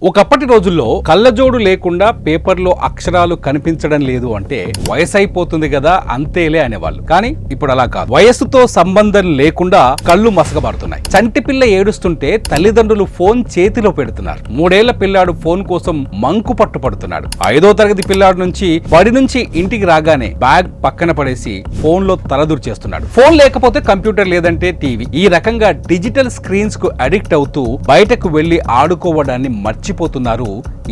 ఒకప్పటి రోజుల్లో కళ్ళజోడు లేకుండా పేపర్లో అక్షరాలు కనిపించడం లేదు అంటే వయసు అయిపోతుంది కదా అంతేలే అనేవాళ్ళు. కానీ ఇప్పుడు అలా కాదు. వయస్సుతో సంబంధం లేకుండా కళ్ళు మసకబడుతున్నాయి. చంటి పిల్ల ఏడుస్తుంటే తల్లిదండ్రులు ఫోన్ చేతిలో పెడుతున్నారు. 3 ఏళ్ల పిల్లాడు ఫోన్ కోసం మంకు పట్టుపడుతున్నాడు. 5వ తరగతి పిల్లాడు నుంచి బడి నుంచి ఇంటికి రాగానే బ్యాగ్ పక్కన పడేసి ఫోన్ లో తలదూర్చేస్తున్నాడు. ఫోన్ లేకపోతే కంప్యూటర్ లేదంటే టీవీ. ఈ రకంగా డిజిటల్ స్క్రీన్స్ కు అడిక్ట్ అవుతూ బయటకు వెళ్లి ఆడుకోవడాన్ని మర్చిపోతున్నారు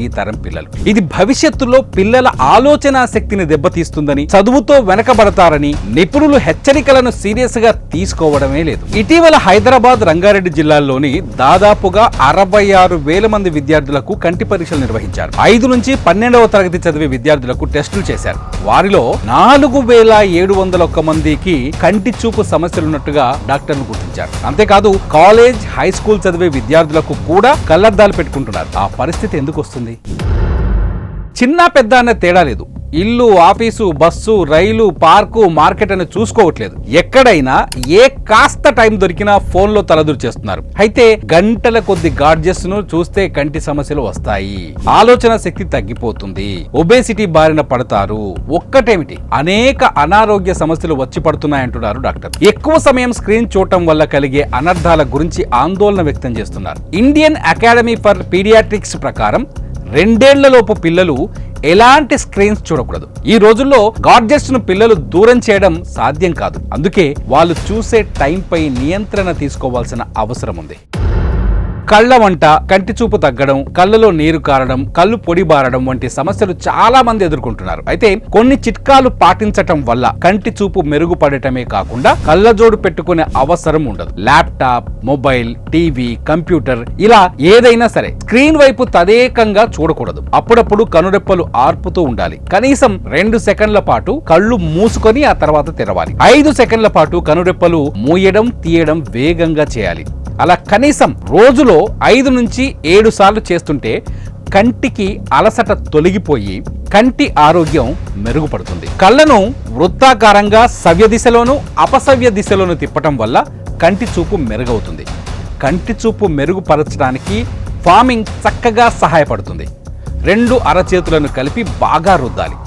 ఈ తరం పిల్లలు. ఇది భవిష్యత్తులో పిల్లల ఆలోచన శక్తిని దెబ్బతీస్తుందని, చదువుతో వెనకబడతారని నిపుణులు హెచ్చరికలను సీరియస్ గా తీసుకోవడమే లేదు. ఇటీవల హైదరాబాద్, రంగారెడ్డి జిల్లాల్లోని దాదాపుగా 66,000 మంది విద్యార్థులకు కంటి పరీక్షలు నిర్వహించారు. 5 నుంచి 12వ తరగతి చదివే విద్యార్థులకు టెస్టులు చేశారు. వారిలో 4,701 మందికి కంటి చూపు సమస్యలున్నట్టుగా డాక్టర్లు గుర్తించారు. అంతేకాదు కాలేజ్, హై స్కూల్ చదివే విద్యార్థులకు కూడా కళ్లద్దాలు పెట్టుకుంటున్నారు. ఆ పరిస్థితి ఎందుకు వస్తుంది? చిన్న పెద్ద అన్న తేడా లేదు. ఇల్లు, ఆఫీసు, బస్సు, రైలు, పార్కు, మార్కెట్ అని చూసుకోవట్లేదు. ఎక్కడైనా ఏ కాస్త టైం దొరికినా ఫోన్లో తలదూర్చేస్తున్నారు. అయితే గంటల కొద్ది గాడ్జెట్స్ ను చూస్తే కంటి సమస్యలు వస్తాయి, ఆలోచన శక్తి తగ్గిపోతుంది, ఒబేసిటీ బారిన పడతారు. ఒక్కటేమిటి, అనేక అనారోగ్య సమస్యలు వచ్చి పడుతున్నాయంటున్నారు డాక్టర్. ఎక్కువ సమయం స్క్రీన్ చూడటం వల్ల కలిగే అనర్థాల గురించి ఆందోళన వ్యక్తం చేస్తున్నారు. ఇండియన్ అకాడమీ ఫర్ పీడియాట్రిక్స్ ప్రకారం 2 ఏళ్లలోపు పిల్లలు ఎలాంటి స్క్రీన్స్ చూడకూడదు. ఈ రోజుల్లో గాడ్జెట్స్ ను పిల్లలు దూరం చేయడం సాధ్యం కాదు. అందుకే వాళ్ళు చూసే టైంపై నియంత్రణ తీసుకోవాల్సిన అవసరం ఉంది. కళ్ళ వంట, కంటి చూపు తగ్గడం, కళ్ళలో నీరు కారడం, కళ్ళు పొడిబారడం వంటి సమస్యలు చాలా మంది ఎదుర్కొంటున్నారు. అయితే కొన్ని చిట్కాలు పాటించటం వల్ల కంటి చూపు మెరుగుపడటమే కాకుండా కళ్ళజోడు పెట్టుకునే అవసరం ఉండదు. ల్యాప్టాప్, మొబైల్, టీవీ, కంప్యూటర్ ఇలా ఏదైనా సరే స్క్రీన్ వైపు తదేకంగా చూడకూడదు. అప్పుడప్పుడు కనురెప్పలు ఆర్పుతూ ఉండాలి. కనీసం 2 సెకండ్ల పాటు కళ్ళు మూసుకొని ఆ తర్వాత తెరవాలి. 5 సెకండ్ల పాటు కనురెప్పలు మూయడం, తీయడం వేగంగా చేయాలి. అలా కనీసం రోజులో 5 నుంచి 7 సార్లు చేస్తుంటే కంటికి అలసట తొలగిపోయి కంటి ఆరోగ్యం మెరుగుపడుతుంది. కళ్ళను వృత్తాకారంగా సవ్య దిశలోను, అపసవ్య దిశలోను తిప్పటం వల్ల కంటి చూపు మెరుగవుతుంది. కంటి చూపు మెరుగుపరచడానికి ఫార్మింగ్ చక్కగా సహాయపడుతుంది. 2 అరచేతులను కలిపి బాగా రుద్దాలి.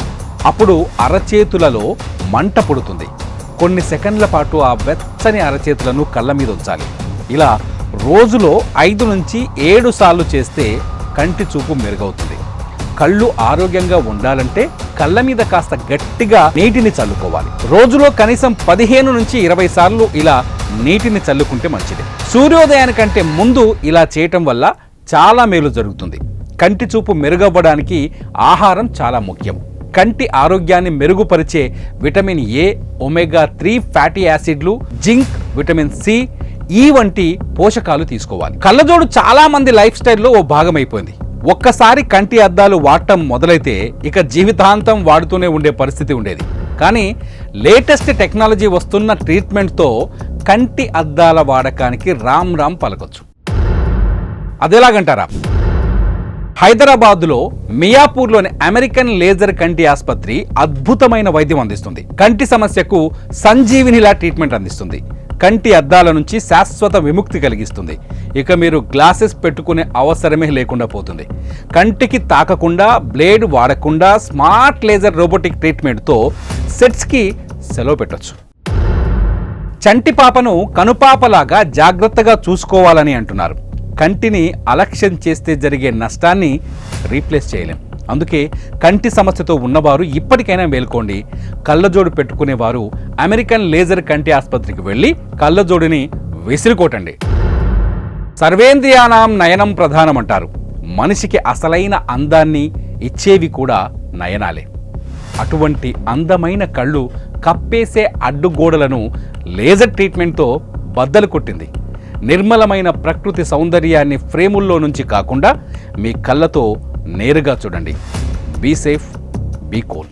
అప్పుడు అరచేతులలో మంట పుడుతుంది. కొన్ని సెకండ్ల పాటు ఆ వెచ్చని అరచేతులను కళ్ళ మీద ఉంచాలి. ఇలా రోజులో 5 నుంచి 7 సార్లు చేస్తే కంటి చూపు మెరుగవుతుంది. కళ్ళు ఆరోగ్యంగా ఉండాలంటే కళ్ళ మీద కాస్త గట్టిగా నీటిని చల్లుకోవాలి. రోజులో కనీసం 15 నుంచి 20 సార్లు ఇలా నీటిని చల్లుకుంటే మంచిది. సూర్యోదయానికంటే ముందు ఇలా చేయటం వల్ల చాలా మేలు జరుగుతుంది. కంటి చూపు మెరుగవ్వడానికి ఆహారం చాలా ముఖ్యం. కంటి ఆరోగ్యాన్ని మెరుగుపరిచే విటమిన్ ఏ, ఒమేగా 3 ఫ్యాటీ యాసిడ్లు, జింక్, విటమిన్ సి, ఈ వంటి పోషకాలు తీసుకోవాలి. కళ్ళజోడు చాలా మంది లైఫ్ స్టైల్లో ఓ భాగమైపోయింది. ఒక్కసారి కంటి అద్దాలు వాడటం మొదలైతే ఇక జీవితాంతం వాడుతూనే ఉండే పరిస్థితి ఉండేది. కానీ లేటెస్ట్ టెక్నాలజీ వస్తున్న ట్రీట్మెంట్తో కంటి అద్దాల వాడకానికి రామ్ రామ్ పలకొచ్చు. అదెలాగంటారా? హైదరాబాద్లో మియాపూర్లోని అమెరికన్ లేజర్ కంటి ఆసుపత్రి అద్భుతమైన వైద్యం అందిస్తుంది. కంటి సమస్యకు సంజీవినిలా ట్రీట్మెంట్ అందిస్తుంది. కంటి అద్దాల నుంచి శాశ్వత విముక్తి కలిగిస్తుంది. ఇక మీరు గ్లాసెస్ పెట్టుకునే అవసరమే లేకుండా పోతుంది. కంటికి తాకకుండా, బ్లేడ్ వాడకుండా స్మార్ట్ లేజర్ రోబోటిక్ ట్రీట్మెంట్తో సెట్స్కి సెలవు పెట్టొచ్చు. చంటి పాపను కనుపాపలాగా జాగ్రత్తగా చూసుకోవాలని అంటున్నారు. కంటిని అలక్ష్యం చేస్తే జరిగే నష్టాన్ని రీప్లేస్ చేయలేం. అందుకే కంటి సమస్యతో ఉన్నవారు ఇప్పటికైనా మేల్కోండి. కళ్ళజోడు పెట్టుకునేవారు అమెరికన్ లేజర్ కంటి ఆసుపత్రికి వెళ్ళి కళ్ళజోడుని విసిరికోటండి. సర్వేంద్రియానాం నయనం ప్రధానం అంటారు. మనిషికి అసలైన అందాన్ని ఇచ్చేవి కూడా నయనాలే. అటువంటి అందమైన కళ్ళు కప్పేసే అడ్డుగోడలను లేజర్ ట్రీట్మెంట్తో బద్దలు కొట్టింది. నిర్మలమైన ప్రకృతి సౌందర్యాన్ని ఫ్రేముల్లో నుంచి కాకుండా మీ కళ్ళతో నేరుగా చూడండి. Be safe, be cool.